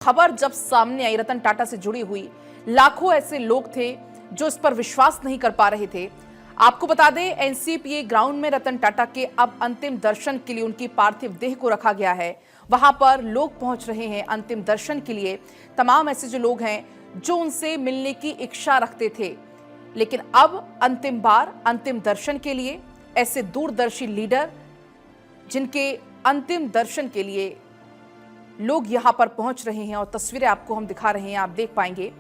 खबर जब सामने आई रतन टाटा से जुड़ी हुई, लाखों ऐसे लोग थे जो इस पर विश्वास नहीं कर पा रहे थे। आपको बता दें, एनसीपीए ग्राउंड में रतन टाटा के अब अंतिम दर्शन के लिए उनकी पार्थिव देह को रखा गया है। वहां पर लोग पहुंच रहे हैं अंतिम दर्शन के लिए। तमाम ऐसे जो लोग हैं जो उनसे मिलने की इच्छा रखते थे, लेकिन अब अंतिम बार अंतिम दर्शन के लिए ऐसे दूरदर्शी लीडर जिनके अंतिम दर्शन के लिए लोग यहां पर पहुंच रहे हैं और तस्वीरें आपको हम दिखा रहे हैं, आप देख पाएंगे।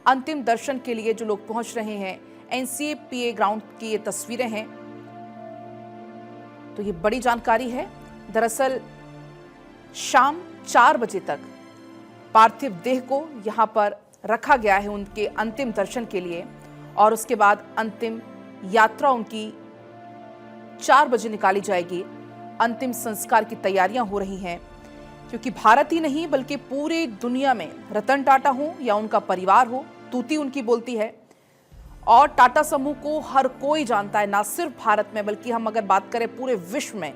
अंतिम दर्शन के लिए जो लोग पहुंच रहे हैं, एनसीपीए ग्राउंड की ये तस्वीरें हैं। तो ये बड़ी जानकारी है। दरअसल शाम 4 बजे तक पार्थिव देह को यहां पर रखा गया है उनके अंतिम दर्शन के लिए, और उसके बाद अंतिम यात्रा उनकी 4 बजे निकाली जाएगी। अंतिम संस्कार की तैयारियां हो रही हैं, क्योंकि भारत ही नहीं बल्कि पूरी दुनिया में रतन टाटा हो या उनका परिवार हो, तूती उनकी बोलती है। और टाटा समूह को हर कोई जानता है, ना सिर्फ भारत में बल्कि हम अगर बात करें पूरे विश्व में।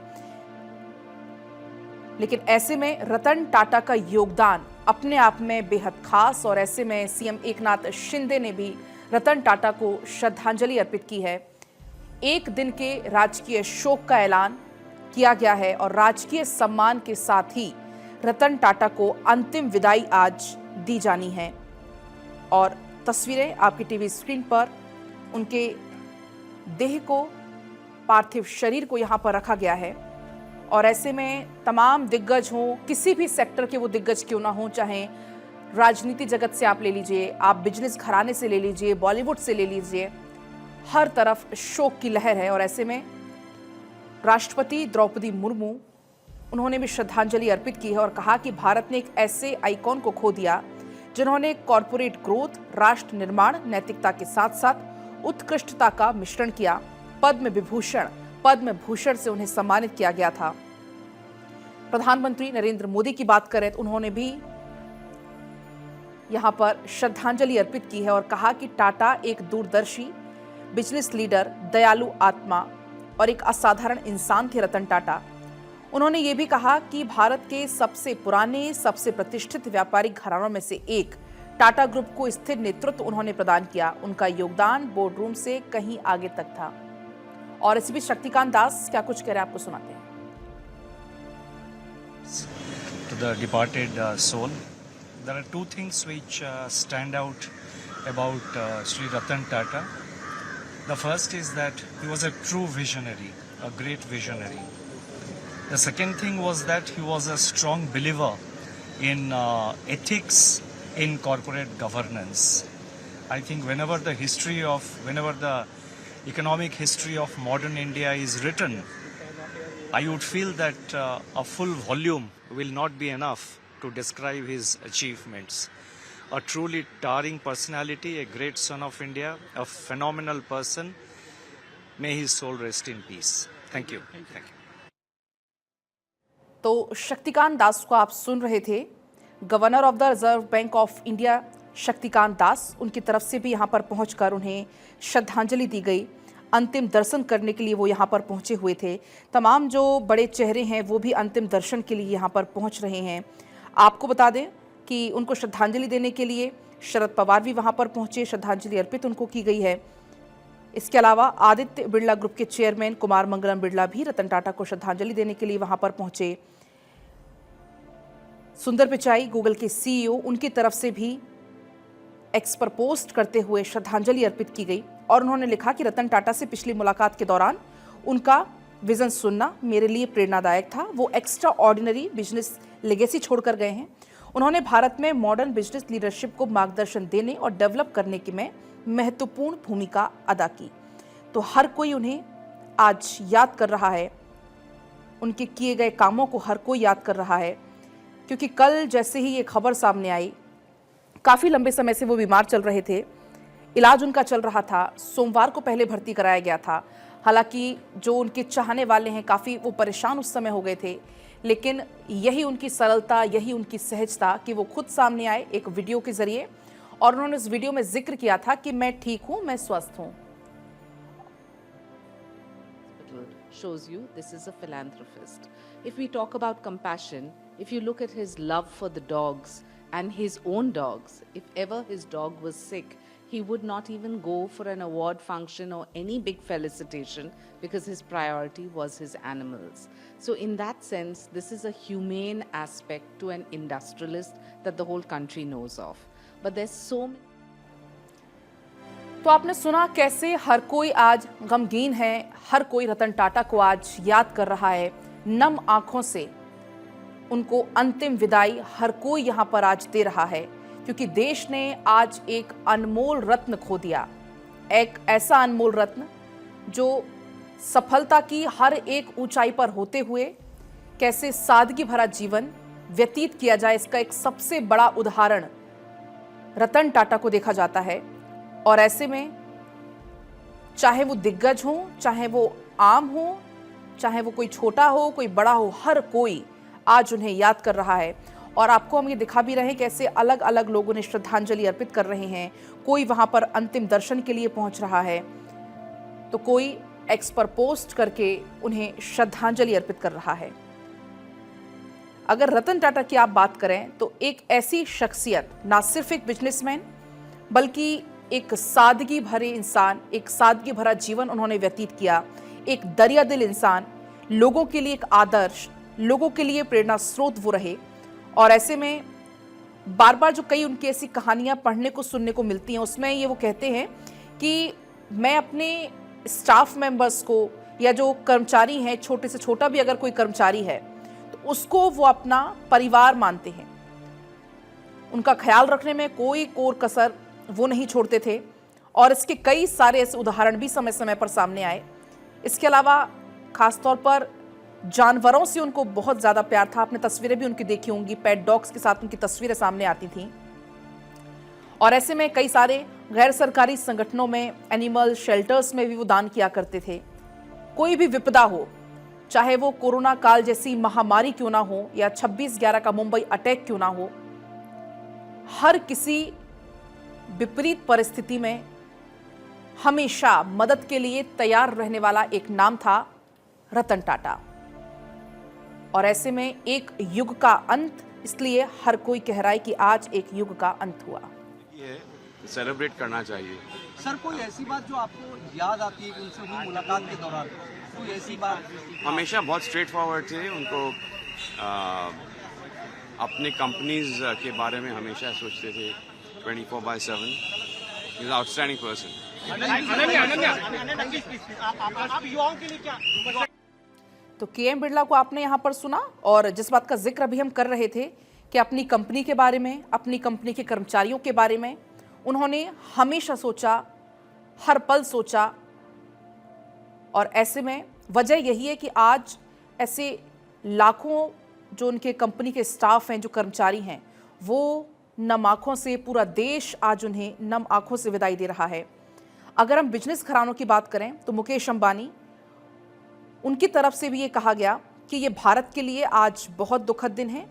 लेकिन ऐसे में रतन टाटा का योगदान अपने आप में बेहद खास, और ऐसे में सीएम एकनाथ शिंदे ने भी रतन टाटा को श्रद्धांजलि अर्पित की है। एक दिन के राजकीय शोक का ऐलान किया गया है और राजकीय सम्मान के साथ ही रतन टाटा को अंतिम विदाई आज दी जानी है। और तस्वीरें आपकी टीवी स्क्रीन पर, उनके देह को, पार्थिव शरीर को यहां पर रखा गया है। और ऐसे में तमाम दिग्गज हों, किसी भी सेक्टर के वो दिग्गज क्यों ना हो, चाहे राजनीति जगत से आप ले लीजिए, आप बिजनेस घराने से ले लीजिए, बॉलीवुड से ले लीजिए, हर तरफ शोक की लहर है। और ऐसे में राष्ट्रपति द्रौपदी मुर्मू, उन्होंने भी श्रद्धांजलि अर्पित की है और कहा कि भारत ने एक ऐसे आइकॉन को खो दिया जिन्होंने कॉरपोरेट ग्रोथ, राष्ट्र निर्माण, नैतिकता के साथ साथ उत्कृष्टता का मिश्रण किया। पद्म भूषण से उन्हें सम्मानित किया गया था। प्रधानमंत्री नरेंद्र मोदी की बात करें तो उन्होंने भी यहां पर श्रद्धांजलि अर्पित की है और कहा कि टाटा एक दूरदर्शी बिजनेस लीडर, दयालु आत्मा और एक असाधारण इंसान थे रतन टाटा। उन्होंने ये भी कहा कि भारत के सबसे पुराने, सबसे प्रतिष्ठित व्यापारिक घरानों में से एक टाटा ग्रुप को स्थिर नेतृत्व उन्होंने प्रदान किया। उनका योगदान बोर्डरूम से कहीं आगे तक था। और इसी बीच शक्तिकांत दास क्या कुछ कह रहे हैं, आपको सुनाते हैं। To the departed soul, there are two things which stand out about Sri Ratan Tata. The first is that he was a true visionary, a great visionary. The second thing was that he was a strong believer in ethics in corporate governance. I think whenever the economic history of modern India is written, I would feel that a full volume will not be enough to describe his achievements. A truly towering personality, a great son of India, a phenomenal person. May his soul rest in peace. Thank you. Thank you. तो शक्तिकांत दास को आप सुन रहे थे। Governor of the Reserve Bank of India Shaktikanta Das, उनकी तरफ से भी यहां पर पहुंचकर उन्हें श्रद्धांजलि दी गई। अंतिम दर्शन करने के लिए वो यहां पर पहुंचे हुए थे। तमाम जो बड़े चेहरे हैं वो भी अंतिम दर्शन के लिए यहां पर पहुंच रहे हैं। आपको बता दें कि उनको श्रद्धांजलि देने के लिए शरद पवार भी वहां पर पहुंचे, श्रद्धांजलि अर्पित उनको की गई है। इसके अलावा आदित्य बिरला ग्रुप के चेयरमैन कुमार मंगलम बिरला भी रतन टाटा को श्रद्धांजलि देने के लिए वहां पर पहुंचे। सुंदर पिचाई, गूगल के सीईओ, उनकी तरफ से भी एक्स पर पोस्ट करते हुए श्रद्धांजलि अर्पित की गई और उन्होंने लिखा कि रतन टाटा से पिछली मुलाकात के दौरान उनका विजन सुनना मेरे लिए प्रेरणादायक था। वो एक्स्ट्रा ऑर्डिनरी बिजनेस लेगेसी छोड़कर गए हैं। उन्होंने भारत में मॉडर्न बिजनेस लीडरशिप को मार्गदर्शन देने और डेवलप करने की में महत्वपूर्ण भूमिका अदा की। तो हर कोई उन्हें आज याद कर रहा है, उनके किए गए कामों को हर कोई याद कर रहा है, क्योंकि कल जैसे ही ये खबर सामने आई, काफ़ी लंबे समय से वो बीमार चल रहे थे, इलाज उनका चल रहा था। सोमवार को पहले भर्ती कराया गया था। हालांकि जो उनके चाहने वाले हैं काफ़ी वो परेशान उस समय हो गए थे, लेकिन यही उनकी सरलता, यही उनकी सहजता कि वो खुद सामने आए एक वीडियो के जरिए और उन्होंने उस वीडियो में जिक्र किया था कि मैं ठीक हूं, मैं स्वस्थ हूं। Shows you this is a philanthropist. If we talk about compassion, if you look at his love for the dogs, and his own dogs. If ever his dog was sick, he would not even go for an award function or any big felicitation because his priority was his animals. So in that sense, this is a humane aspect to an industrialist that the whole country knows of. But there's so many. तो आपने सुना कैसे हर कोई आज गमगीन है, हर कोई रतन टाटा को आज याद कर रहा है, नम आंखों से उनको अंतिम विदाई हर कोई यहां पर आज दे रहा है, क्योंकि देश ने आज एक अनमोल रत्न खो दिया। एक ऐसा अनमोल रत्न जो सफलता की हर एक ऊंचाई पर होते हुए कैसे सादगी भरा जीवन व्यतीत किया जाए, इसका एक सबसे बड़ा उदाहरण रतन टाटा को देखा जाता है। और ऐसे में चाहे वो दिग्गज हो, चाहे वो आम हो, चाहे वो कोई छोटा हो, कोई बड़ा हो, हर कोई आज उन्हें याद कर रहा है। और आपको हम ये दिखा भी रहे हैं कैसे अलग अलग लोग उन्हें श्रद्धांजलि अर्पित कर रहे हैं। कोई वहां पर अंतिम दर्शन के लिए पहुंच रहा है, तो कोई एक्स पर पोस्ट करके उन्हें श्रद्धांजलि अर्पित कर रहा है। अगर रतन टाटा की आप बात करें तो एक ऐसी शख्सियत, ना सिर्फ एक बिजनेसमैन बल्कि एक सादगी भरे इंसान, एक सादगी भरा जीवन उन्होंने व्यतीत किया, एक दरिया दिल इंसान, लोगों के लिए एक आदर्श, लोगों के लिए प्रेरणा स्रोत वो रहे। और ऐसे में बार बार जो कई उनकी ऐसी कहानियां पढ़ने को सुनने को मिलती हैं, उसमें ये वो कहते हैं कि मैं अपने स्टाफ मेंबर्स को या जो कर्मचारी हैं, छोटे से छोटा भी अगर कोई कर्मचारी है तो उसको वो अपना परिवार मानते हैं। उनका ख्याल रखने में कोई कोर कसर वो नहीं छोड़ते थे। और इसके कई सारे ऐसे उदाहरण भी समय समय पर सामने आए। इसके अलावा खासतौर पर जानवरों से उनको बहुत ज़्यादा प्यार था। आपने तस्वीरें भी उनकी देखी होंगी, पेट डॉग्स के साथ उनकी तस्वीरें सामने आती थीं। और ऐसे में कई सारे गैर सरकारी संगठनों में, एनिमल शेल्टर्स में भी वो दान किया करते थे। कोई भी विपदा हो, चाहे वो कोरोना काल जैसी महामारी क्यों ना हो या 26/11 का मुंबई अटैक क्यों ना हो, हर किसी विपरीत परिस्थिति में हमेशा मदद के लिए तैयार रहने वाला एक नाम था रतन टाटा। और ऐसे में एक युग का अंत, इसलिए हर कोई कह रहा है कि आज एक युग का अंत हुआ। ये सेलिब्रेट करना चाहिए। सर, कोई ऐसी बात जो आपको याद आती है कि उनसे हुई मुलाकात के दौरान, कोई ऐसी बात? हमेशा बहुत स्ट्रेट फॉरवर्ड थे। उनको अपने कंपनीज के बारे में हमेशा सोचते थे 24/7। He is outstanding person. आप युवाओं के लिए क्या? तो केएम बिरला को आपने यहाँ पर सुना, और जिस बात का जिक्र अभी हम कर रहे थे कि अपनी कंपनी के बारे में, अपनी कंपनी के कर्मचारियों के बारे में उन्होंने हमेशा सोचा, हर पल सोचा। और ऐसे में वजह यही है कि आज ऐसे लाखों जो उनके कंपनी के स्टाफ हैं, जो कर्मचारी हैं, वो नम आँखों से, पूरा देश आज उन्हें नम आँखों से विदाई दे रहा है। अगर हम बिजनेस घरानों की बात करें तो मुकेश अंबानी, उनकी तरफ से भी ये कहा गया कि ये भारत के लिए आज बहुत दुखद दिन है।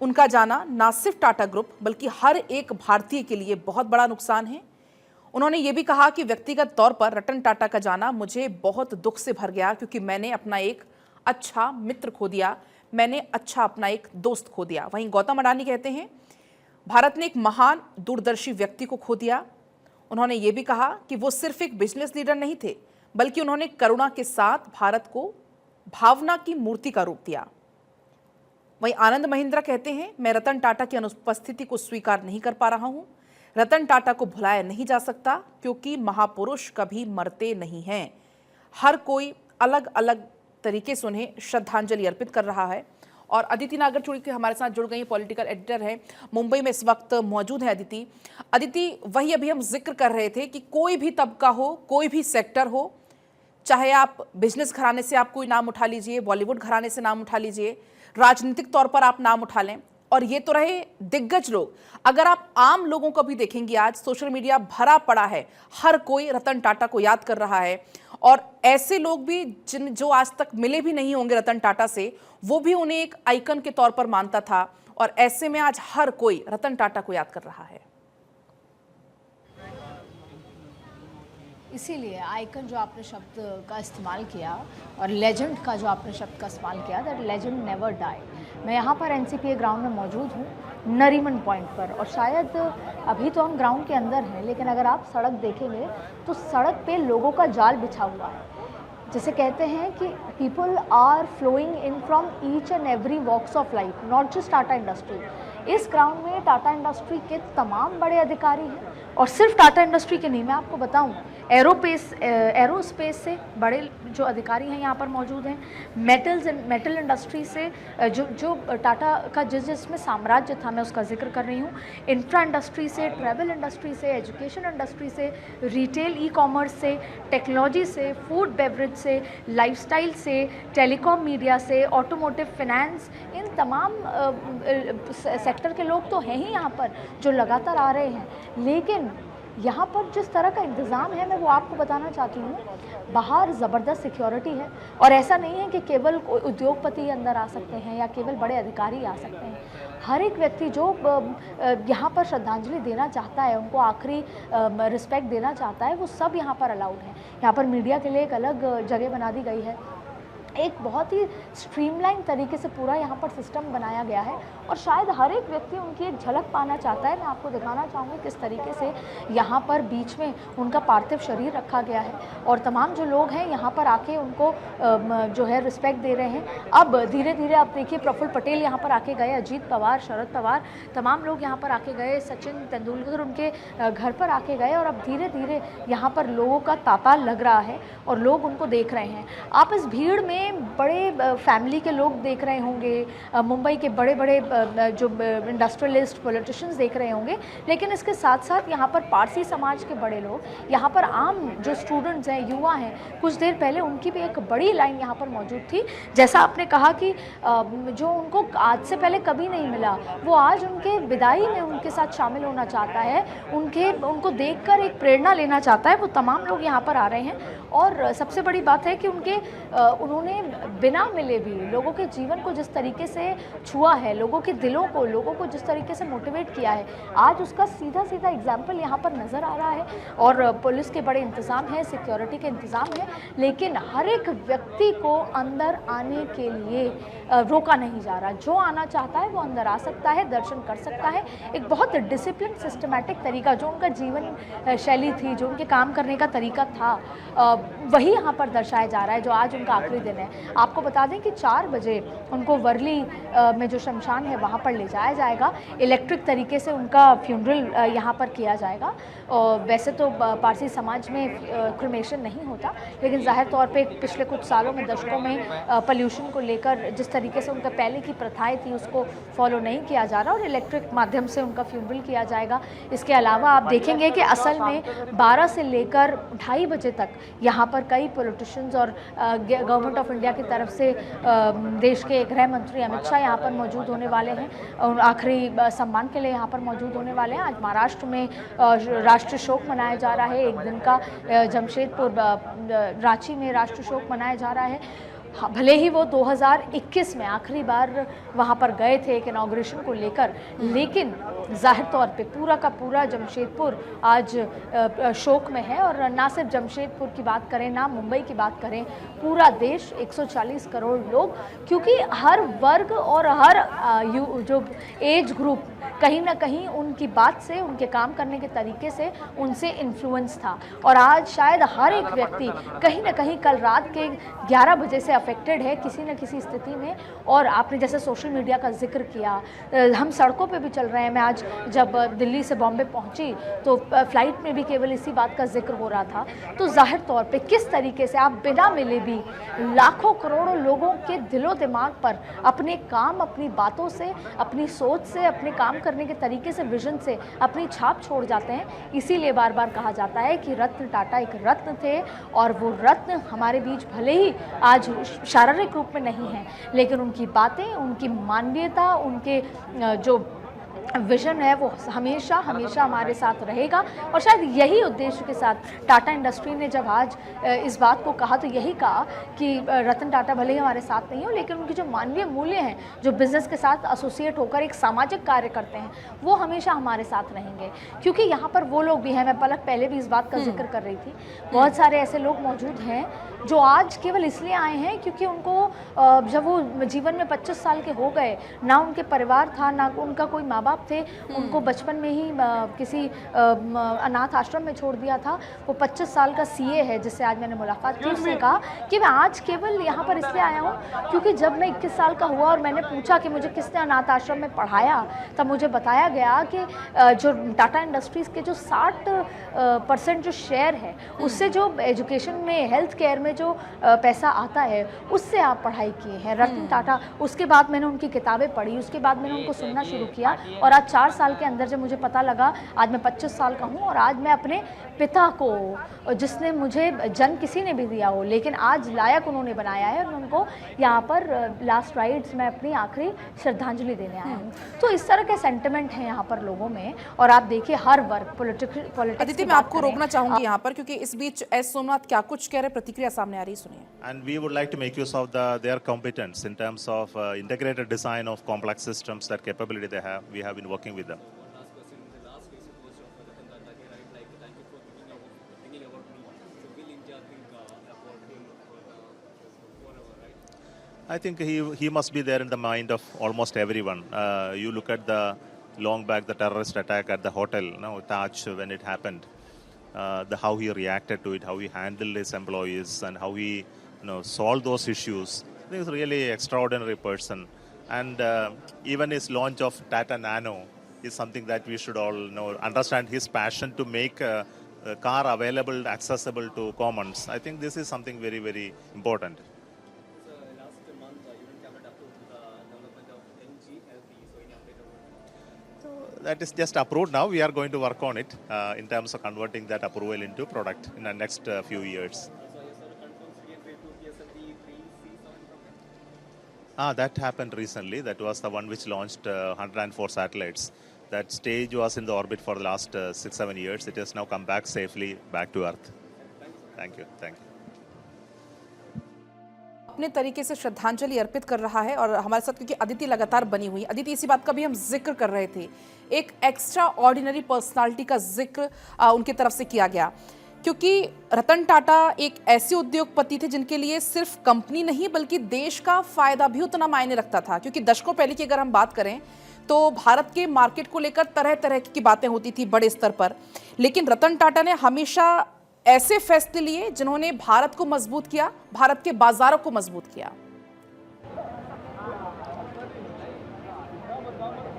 उनका जाना ना सिर्फ टाटा ग्रुप बल्कि हर एक भारतीय के लिए बहुत बड़ा नुकसान है। उन्होंने ये भी कहा कि व्यक्तिगत तौर पर रतन टाटा का जाना मुझे बहुत दुख से भर गया, क्योंकि मैंने अपना एक अच्छा मित्र खो दिया, मैंने अच्छा अपना एक दोस्त खो दिया। वहीं गौतम अडानी कहते हैं भारत ने एक महान दूरदर्शी व्यक्ति को खो दिया। उन्होंने ये भी कहा कि वो सिर्फ एक बिजनेस लीडर नहीं थे, बल्कि उन्होंने करुणा के साथ भारत को भावना की मूर्ति का रूप दिया। वहीं आनंद महिंद्रा कहते हैं मैं रतन टाटा की अनुपस्थिति को स्वीकार नहीं कर पा रहा हूं। रतन टाटा को भुलाया नहीं जा सकता, क्योंकि महापुरुष कभी मरते नहीं हैं। हर कोई अलग अलग तरीके से उन्हें श्रद्धांजलि अर्पित कर रहा है। और अदिति नागरचूड़ी के हमारे साथ जुड़ गई, पॉलिटिकल एडिटर हैं, मुंबई में इस वक्त मौजूद है अदिति, वही अभी हम जिक्र कर रहे थे कि कोई भी तबका हो, कोई भी सेक्टर हो, चाहे आप बिजनेस घराने से आप कोई नाम उठा लीजिए, बॉलीवुड घराने से नाम उठा लीजिए, राजनीतिक तौर पर आप नाम उठा लें, और ये तो रहे दिग्गज लोग। अगर आप आम लोगों को भी देखेंगे, आज सोशल मीडिया भरा पड़ा है, हर कोई रतन टाटा को याद कर रहा है। और ऐसे लोग भी जो आज तक मिले भी नहीं होंगे रतन टाटा से, वो भी उन्हें एक आइकन के तौर पर मानता था। और ऐसे में आज हर कोई रतन टाटा को याद कर रहा है। इसीलिए आइकन जो आपने शब्द का इस्तेमाल किया और लेजेंड का जो आपने शब्द का इस्तेमाल किया, दैट लेजेंड नेवर डाई। मैं यहाँ पर एनसीपीए ग्राउंड में मौजूद हूँ, नरीमन पॉइंट पर। और शायद अभी तो हम ग्राउंड के अंदर हैं, लेकिन अगर आप सड़क देखेंगे तो सड़क पे लोगों का जाल बिछा हुआ है। जिसे कहते हैं कि people are flowing in from each and every walks of life, not just Tata industry. इस ग्राउंड में टाटा इंडस्ट्री के तमाम बड़े अधिकारी हैं, और सिर्फ टाटा इंडस्ट्री के नहीं, मैं आपको बताऊं एरोस्पेस से बड़े जो अधिकारी हैं यहाँ पर मौजूद हैं, मेटल इंडस्ट्री से जो टाटा का जिसमें साम्राज्य था मैं उसका जिक्र कर रही हूँ, इंफ्रा इंडस्ट्री से, ट्रैवल इंडस्ट्री से, एजुकेशन इंडस्ट्री से, रिटेल ई कॉमर्स से, टेक्नोलॉजी से, फूड बेवरेज से, लाइफस्टाइल से, टेलीकॉम मीडिया से, ऑटोमोटिव फाइनेंस, इन तमाम सेक्टर के लोग तो हैं ही यहाँ पर जो लगातार आ रहे हैं। लेकिन यहाँ पर जिस तरह का इंतज़ाम है, मैं वो आपको बताना चाहती हूँ। बाहर ज़बरदस्त सिक्योरिटी है, और ऐसा नहीं है कि केवल उद्योगपति अंदर आ सकते हैं या केवल बड़े अधिकारी आ सकते हैं। हर एक व्यक्ति जो यहाँ पर श्रद्धांजलि देना चाहता है, उनको आखिरी रिस्पेक्ट देना चाहता है, वो सब यहाँ पर अलाउड है। यहाँ पर मीडिया के लिए एक अलग जगह बना दी गई है। एक बहुत ही स्ट्रीमलाइन तरीके से पूरा यहाँ पर सिस्टम बनाया गया है, और शायद हर एक व्यक्ति उनकी एक झलक पाना चाहता है। मैं आपको दिखाना चाहूँगी किस तरीके से यहाँ पर बीच में उनका पार्थिव शरीर रखा गया है, और तमाम जो लोग हैं यहाँ पर आके उनको जो है रिस्पेक्ट दे रहे हैं। अब धीरे धीरे आप देखिए, प्रफुल्ल पटेल यहाँ पर आके गए, अजीत पवार, शरद पवार, तमाम लोग यहाँ पर आके गए, सचिन तेंदुलकर उनके घर पर आके गए, और अब धीरे धीरे यहाँ पर लोगों का तांता लग रहा है और लोग उनको देख रहे हैं। आप इस भीड़ में बड़े फैमिली के लोग देख रहे होंगे, मुंबई के बड़े बड़े जो इंडस्ट्रियलिस्ट पॉलिटिशियंस देख रहे होंगे, लेकिन इसके साथ साथ यहाँ पर पारसी समाज के बड़े लोग, यहाँ पर आम जो स्टूडेंट्स हैं, युवा हैं, कुछ देर पहले उनकी भी एक बड़ी लाइन यहाँ पर मौजूद थी। जैसा आपने कहा कि जो उनको आज से पहले कभी नहीं मिला, वो आज उनके विदाई में उनके साथ शामिल होना चाहता है, उनको देखकर एक प्रेरणा लेना चाहता है। वो तमाम लोग यहाँ पर आ रहे हैं, और सबसे बड़ी बात है कि उन्होंने बिना मिले भी लोगों के जीवन को जिस तरीके से छुआ है, लोगों के दिलों को, लोगों को जिस तरीके से मोटिवेट किया है, आज उसका सीधा सीधा एग्जाम्पल यहाँ पर नज़र आ रहा है। और पुलिस के बड़े इंतज़ाम हैं, सिक्योरिटी के इंतज़ाम हैं, लेकिन हर एक व्यक्ति को अंदर आने के लिए रोका नहीं जा रहा। जो आना चाहता है वो अंदर आ सकता है, दर्शन कर सकता है। एक बहुत डिसिप्लिन, सिस्टमैटिक तरीका, जो उनका जीवन शैली थी, जो उनके काम करने का तरीका था, वही यहाँ पर दर्शाया जा रहा है, जो आज उनका आखिरी दिन है। आपको बता दें कि 4 बजे उनको वर्ली में जो शमशान है वहाँ पर ले जाया जाएगा। इलेक्ट्रिक तरीके से उनका फ्यूनरल यहाँ पर किया जाएगा। वैसे तो पारसी समाज में क्रिमेशन नहीं होता, लेकिन ज़ाहिर तौर पे पिछले कुछ सालों में, दशकों में पॉल्यूशन को लेकर जिस तरीके से उनका पहले की प्रथाएं थी, उसको फॉलो नहीं किया जा रहा, और इलेक्ट्रिक माध्यम से उनका फ्यूनरल किया जाएगा। इसके अलावा आप देखेंगे कि असल में 12 से लेकर 2:30 बजे तक यहाँ पर कई पॉलिटिशियंस और गवर्नमेंट ऑफ इंडिया की तरफ से देश के गृह मंत्री अमित शाह यहाँ पर मौजूद होने वाले हैं, और आखिरी सम्मान के लिए यहाँ पर मौजूद होने वाले हैं। आज महाराष्ट्र में राष्ट्रीय शोक मनाया जा रहा है, एक दिन का। जमशेदपुर, रांची में राष्ट्रीय शोक मनाया जा रहा है। भले ही वो 2021 में आखिरी बार वहाँ पर गए थे एक इनॉग्रेशन को लेकर, लेकिन जाहिर तौर पे पूरा का पूरा जमशेदपुर आज शोक में है। और ना सिर्फ जमशेदपुर की बात करें, ना मुंबई की बात करें, पूरा देश, 140 करोड़ लोग, क्योंकि हर वर्ग और हर जो एज ग्रुप कहीं ना कहीं उनकी बात से, उनके काम करने के तरीके से उनसे इन्फ्लुएंस था। और आज शायद हर एक व्यक्ति कहीं ना कहीं कल रात के 11 बजे से अफेक्टेड है किसी न किसी स्थिति में। और आपने जैसे सोशल मीडिया का जिक्र किया, हम सड़कों पे भी चल रहे हैं। मैं आज जब दिल्ली से बॉम्बे पहुंची तो फ्लाइट में भी केवल इसी बात का जिक्र हो रहा था। तो जाहिर तौर पे किस तरीके से आप बिना मिले भी लाखों करोड़ों लोगों के दिलो दिमाग पर अपने काम, अपनी बातों से, अपनी सोच से, अपने काम करने के तरीके से, विजन से अपनी छाप छोड़ जाते हैं। इसीलिए बार बार कहा जाता है कि रत्न टाटा एक रत्न थे, और वो रत्न हमारे बीच भले ही आज शारीरिक रूप में नहीं है, लेकिन उनकी बातें, उनकी मानवीयता, उनके जो विजन है वो हमेशा हमेशा हमारे साथ रहेगा। और शायद यही उद्देश्य के साथ टाटा इंडस्ट्री ने जब आज इस बात को कहा, तो यही कहा कि रतन टाटा भले ही हमारे साथ नहीं हो, लेकिन उनकी जो मानवीय मूल्य हैं, जो बिज़नेस के साथ एसोसिएट होकर एक सामाजिक कार्य करते हैं, वो हमेशा हमारे साथ रहेंगे। क्योंकि यहाँ पर वो लोग भी हैं, मैं पलक पहले भी इस बात का जिक्र कर रही थी, बहुत सारे ऐसे लोग मौजूद हैं जो आज केवल इसलिए आए हैं क्योंकि उनको जब वो जीवन में 25 साल के हो गए, ना उनके परिवार था, ना उनका कोई माँ बाप बाप थे उनको बचपन में ही किसी अनाथ आश्रम में छोड़ दिया था। वो 25 साल का सीए है जिससे आज मैंने मुलाकात की। उसने कहा कि मैं आज केवल यहाँ पर इसलिए आया हूँ क्योंकि जब मैं 21 साल का हुआ और मैंने पूछा कि मुझे किसने अनाथ आश्रम में पढ़ाया, तब मुझे बताया गया कि जो टाटा इंडस्ट्रीज़ के जो 60% जो शेयर है उससे जो एजुकेशन में, हेल्थ केयर में जो पैसा आता है उससे आप पढ़ाई किए हैं रतन टाटा। उसके बाद मैंने उनकी किताबें पढ़ी, उसके बाद मैंने उनको सुनना शुरू किया और आज 4 साल के अंदर जब मुझे पता लगा, आज मैं 25 साल का हूँ और आज मैं अपने पिता को, जिसने मुझे जन्म किसी ने भी दिया हो लेकिन आज लायक उन्होंने बनाया है, और उनको यहाँ पर लास्ट राइड्स में अपनी आखिरी श्रद्धांजलि देने आया हूँ। तो इस तरह के सेंटिमेंट हैं यहाँ पर लोगों में। और आप देखिए हर वर्ग पॉलिटिक्स। अदिति, मैं आपको रोकना चाहूंगी यहाँ पर क्योंकि इस बीच एस सोमनाथ क्या कुछ कह रहे, प्रतिक्रिया सामने आ रही, सुनिए। And we would like to make use of their competence in terms of integrated design of complex systems, that capability they have. We have been working with them. I think he must be there in the mind of almost everyone. You look at the long back, the terrorist attack at the hotel, Taj, when it happened, how he reacted to it, how he handled his employees, and how he solved those issues. I think he's a really extraordinary person. And even his launch of Tata Nano is something that we should all understand his passion to make a car available, accessible to commons. I think this is something very, very important. That is just approved now. We are going to work on it in terms of converting that approval into product in the next few years. That happened recently. That was the one which launched 104 satellites. That stage was in the orbit for the last 6-7 years. It has now come back safely back to Earth. Thank you. Thank you. अपने तरीके से श्रद्धांजलि अर्पित कर रहा है और हमारे साथ क्योंकि अदिति लगातार बनी हुई। अदिति, इसी बात का भी हम जिक्र कर रहे थे, एक एक्स्ट्रा ऑर्डिनरी पर्सनालिटी का जिक्र उनकी तरफ से किया गया क्योंकि रतन टाटा एक ऐसे उद्योगपति थे जिनके लिए सिर्फ कंपनी नहीं बल्कि देश का फायदा भी उतना मायने रखता था। क्योंकि दशकों पहले की अगर हम बात करें तो भारत के मार्केट को लेकर तरह तरह की बातें होती थी बड़े स्तर पर, लेकिन रतन टाटा ने हमेशा ऐसे फैसले लिए जिन्होंने भारत को मजबूत किया, भारत के बाजारों को मजबूत किया।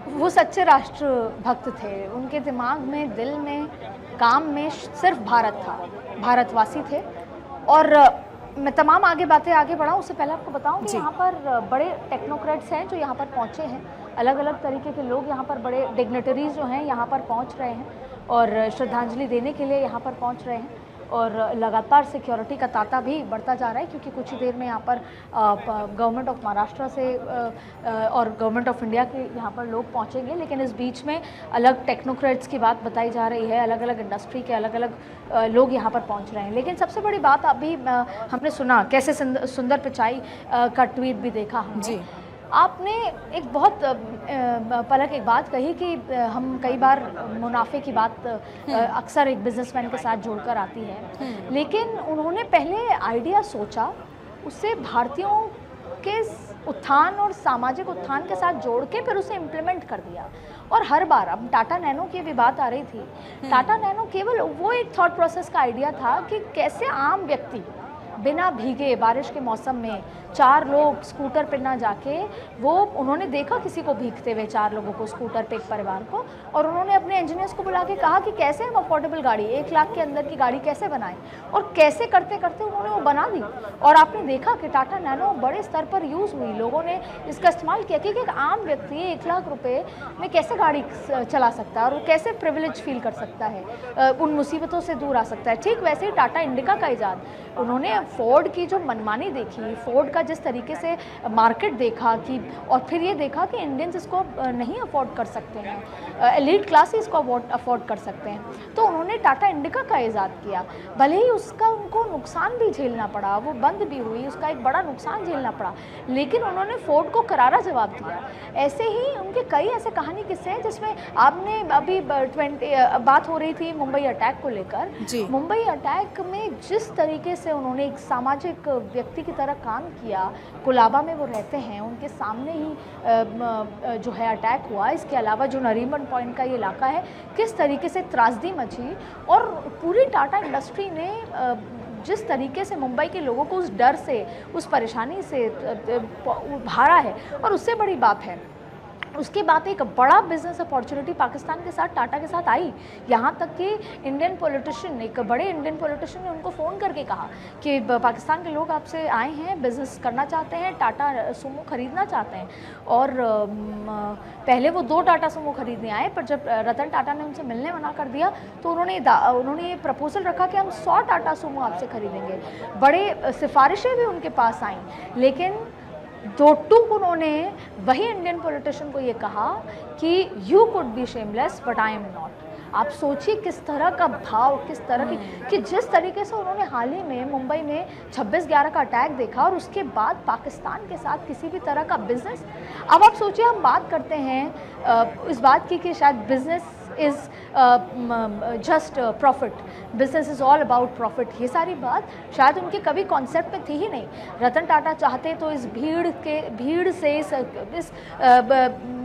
वो सच्चे राष्ट्रभक्त थे। उनके दिमाग में, दिल में, काम में सिर्फ भारत था, भारतवासी थे। और मैं तमाम बातें आगे बढ़ाऊं उससे पहले आपको बताऊं कि यहाँ पर बड़े टेक्नोक्रेट्स हैं जो यहाँ पर पहुँचे हैं। अलग अलग तरीके के लोग यहाँ पर, बड़े डिग्नेटरीज जो हैं यहाँ पर पहुँच रहे हैं और श्रद्धांजलि देने के लिए यहाँ पर पहुँच रहे हैं। और लगातार सिक्योरिटी का तांता भी बढ़ता जा रहा है क्योंकि कुछ ही देर में यहाँ पर गवर्नमेंट ऑफ महाराष्ट्र से और गवर्नमेंट ऑफ इंडिया के यहाँ पर लोग पहुँचेंगे। लेकिन इस बीच में अलग टेक्नोक्रेट्स की बात बताई जा रही है, अलग अलग इंडस्ट्री के अलग अलग लोग यहाँ पर पहुँच रहे हैं। लेकिन सबसे बड़ी बात अभी हमने सुना, कैसे सुंदर पिचाई का ट्वीट भी देखा हमने। जी, आपने एक बहुत पलक एक बात कही कि हम कई बार मुनाफे की बात अक्सर एक बिजनेसमैन के साथ जोड़कर आती है, लेकिन उन्होंने पहले आइडिया सोचा, उससे भारतीयों के उत्थान और सामाजिक उत्थान के साथ जोड़ के फिर उसे इम्प्लीमेंट कर दिया। और हर बार, अब टाटा नैनो की भी बात आ रही थी, टाटा नैनो केवल वो एक थॉट प्रोसेस का आइडिया था कि कैसे आम व्यक्ति बिना भीगे बारिश के मौसम में 4 लोग स्कूटर पर ना जाके, वो उन्होंने देखा किसी को भीगते हुए 4 लोगों को स्कूटर पे, एक परिवार को, और उन्होंने अपने इंजीनियर्स को बुला के कहा कि कैसे हम अफोर्डेबल गाड़ी, 1 लाख के अंदर की गाड़ी कैसे बनाएं। और कैसे करते करते उन्होंने वो बना दी। और आपने देखा कि टाटा नैनो बड़े स्तर पर यूज़ हुई, लोगों ने इसका इस्तेमाल किया कि एक आम व्यक्ति 1 लाख रुपये में कैसे गाड़ी चला सकता है और वो कैसे प्रिविलेज फील कर सकता है, उन मुसीबतों से दूर आ सकता है। ठीक वैसे ही टाटा इंडिका का ईजाद, उन्होंने फोर्ड की जो मनमानी देखी, फोर्ड का जिस तरीके से मार्केट देखा कि, और फिर ये देखा कि इंडियंस इसको नहीं अफोर्ड कर सकते हैं, एलीट क्लास ही इसको अफोर्ड कर सकते हैं, तो उन्होंने टाटा इंडिका का ईजाद किया। भले ही उसका उनको नुकसान भी झेलना पड़ा, वो बंद भी हुई, उसका एक बड़ा नुकसान झेलना पड़ा, लेकिन उन्होंने फोर्ड को करारा जवाब दिया। ऐसे ही उनके कई ऐसे कहानी किस्से हैं जिसमें आपने अभी बात हो रही थी मुंबई अटैक को लेकर। मुंबई अटैक में जिस तरीके से उन्होंने एक सामाजिक व्यक्ति की तरह काम किया। कुलाबा में वो रहते हैं, उनके सामने ही जो है अटैक हुआ। इसके अलावा जो नरीमन पॉइंट का ये इलाका है, किस तरीके से त्रासदी मची और पूरी टाटा इंडस्ट्री ने जिस तरीके से मुंबई के लोगों को उस डर से, उस परेशानी से उभारा है। और उससे बड़ी बात है, उसके बाद एक बड़ा बिजनेस अपॉर्चुनिटी पाकिस्तान के साथ, टाटा के साथ आई। यहाँ तक कि इंडियन पॉलिटिशियन, एक बड़े इंडियन पॉलिटिशियन ने उनको फ़ोन करके कहा कि पाकिस्तान के लोग आपसे आए हैं, बिज़नेस करना चाहते हैं, टाटा सुमो ख़रीदना चाहते हैं। और पहले वो 2 टाटा सुमो ख़रीदने आए, पर जब रतन टाटा ने उनसे मिलने मना कर दिया तो उन्होंने ये प्रपोज़ल रखा कि हम 100 टाटा सुमो आपसे ख़रीदेंगे। बड़े सिफारिशें भी उनके पास आईं, लेकिन 2 टूक उन्होंने वही इंडियन पॉलिटिशियन को ये कहा कि you could be shameless but I am not. आप सोचिए किस तरह का भाव, किस तरह की, कि जिस तरीके से उन्होंने हाल ही में मुंबई में 26/11 का अटैक देखा और उसके बाद पाकिस्तान के साथ किसी भी तरह का बिजनेस। अब आप सोचिए, हम बात करते हैं इस बात की कि शायद business is just profit, business is all about profit. ये सारी बात शायद उनके कभी कॉन्सेप्ट में थी ही नहीं। रतन टाटा चाहते तो इस भीड़ से, इस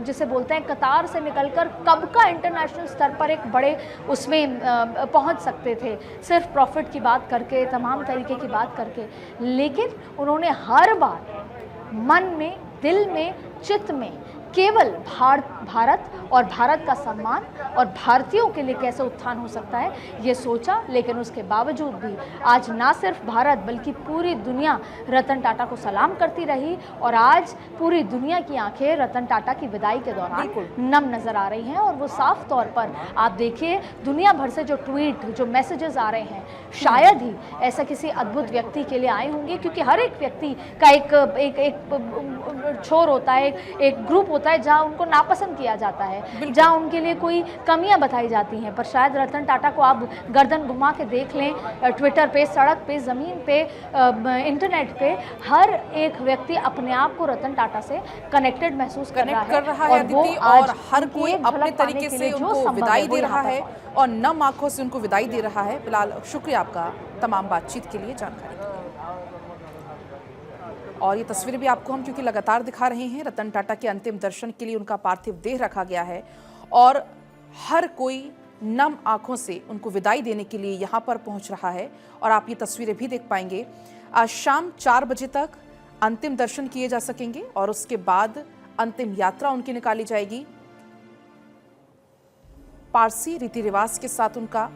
जिसे बोलते हैं कतार से निकलकर कब का इंटरनेशनल स्तर पर एक बड़े उसमें पहुंच सकते थे, सिर्फ प्रॉफिट की बात करके, तमाम तरीके की बात करके। लेकिन उन्होंने हर बार मन में, दिल में, चित्त में केवल भारत और भारत का सम्मान और भारतीयों के लिए कैसे उत्थान हो सकता है ये सोचा। लेकिन उसके बावजूद भी आज ना सिर्फ भारत बल्कि पूरी दुनिया रतन टाटा को सलाम करती रही और आज पूरी दुनिया की आंखें रतन टाटा की विदाई के दौरान नम नज़र आ रही हैं। और वो साफ तौर पर आप देखिए, दुनिया भर से जो ट्वीट, जो मैसेजेस आ रहे हैं, शायद ही ऐसा किसी अद्भुत व्यक्ति के लिए आए होंगे, क्योंकि हर एक व्यक्ति का एक छोर होता है, एक ग्रुप होता है जहां उनको नापसंद किया जाता है, जहां उनके लिए कोई कमियां बताई जाती हैं। पर शायद रतन टाटा को आप गर्दन घुमा के देख लें, ट्विटर पे, सड़क पे, ज़मीन पे, इंटरनेट पे, हर एक व्यक्ति अपने आप को रतन टाटा से कनेक्टेड महसूस कर रहा है और हर कोई अपने तरीके से उनको विदाई दे रहा है और नम आंखों से उनको विदाई दे रहा है। फिलहाल शुक्रिया आपका तमाम बातचीत के लिए, जानकारी के लिए। और ये तस्वीरें भी आपको हम क्योंकि लगातार दिखा रहे हैं, रतन टाटा के अंतिम दर्शन के लिए उनका पार्थिव देह रखा गया है और हर कोई नम आंखों से उनको विदाई देने के लिए यहाँ पर पहुँच रहा है। और आप ये तस्वीरें भी देख पाएंगे। आज शाम 4 बजे तक अंतिम दर्शन किए जा सकेंगे और उसके बाद अंतिम यात्रा उनकी निकाली जाएगी। पारसी रीति रिवाज के साथ उनका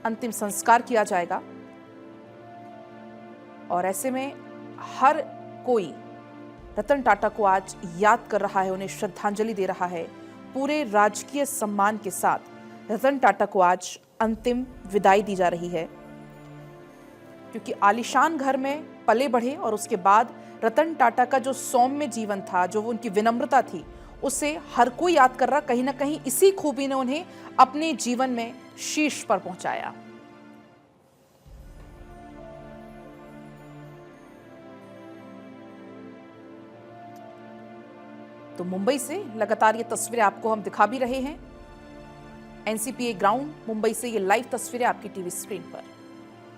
अंतिम संस्कार किया जाएगा और ऐसे में हर कोई रतन टाटा को आज याद कर रहा है, उन्हें श्रद्धांजलि दे रहा है। पूरे राजकीय सम्मान के साथ रतन टाटा को आज अंतिम विदाई दी जा रही है, क्योंकि आलीशान घर में पले बढ़े और उसके बाद रतन टाटा का जो सौम्य जीवन था, जो उनकी विनम्रता थी, उसे हर कोई याद कर रहा। कहीं ना कहीं इसी खूबी ने उन्हें अपने जीवन में शीर्ष पर पहुंचाया। तो मुंबई से लगातार ये तस्वीरें आपको हम दिखा भी रहे हैं। एनसीपीए ग्राउंड मुंबई से ये लाइव तस्वीरें आपकी टीवी स्क्रीन पर।